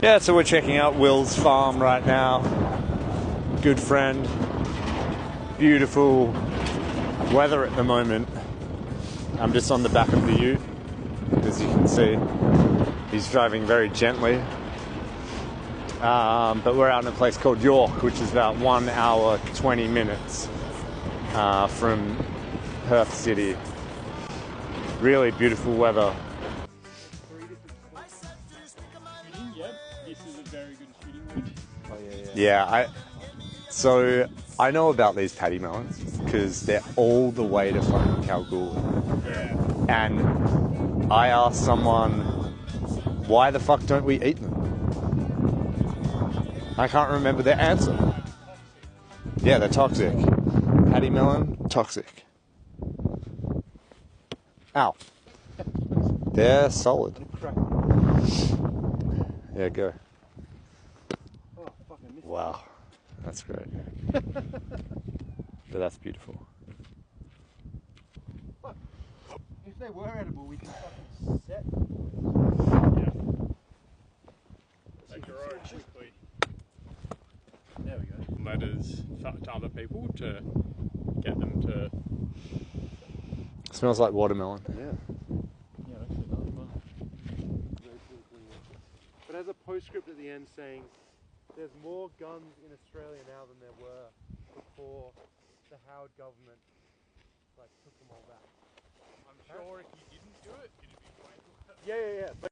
Yeah, so we're checking out Will's farm right now. Good friend. Beautiful weather at the moment. I'm just on the back of the ute. As you can see, he's driving very gently. But we're out in a place called York, which is about 1 hour, 20 minutes from Perth City. Really beautiful weather. This is a very good shooting ridge. Oh, yeah. So I know about these paddy melons because they're all the way to fucking Kalgoorlie. Yeah. And I asked someone, why the fuck don't we eat them? I can't remember the answer. Yeah, they're toxic. Paddy melon, toxic. Ow. They're solid. Yeah, go. Oh, fuck, I missed Wow. That's great. But that's beautiful. Look, if they were edible, we can fucking set. Yeah. Make your own quickly. There we go. Letters to other people to get them to. Smells like watermelon. Yeah. Yeah, actually, that was fun. But as a postscript at the end saying, there's more guns in Australia now than there were before the Howard government took them all back. I'm sure if you didn't do it, it'd be way worse. Yeah. But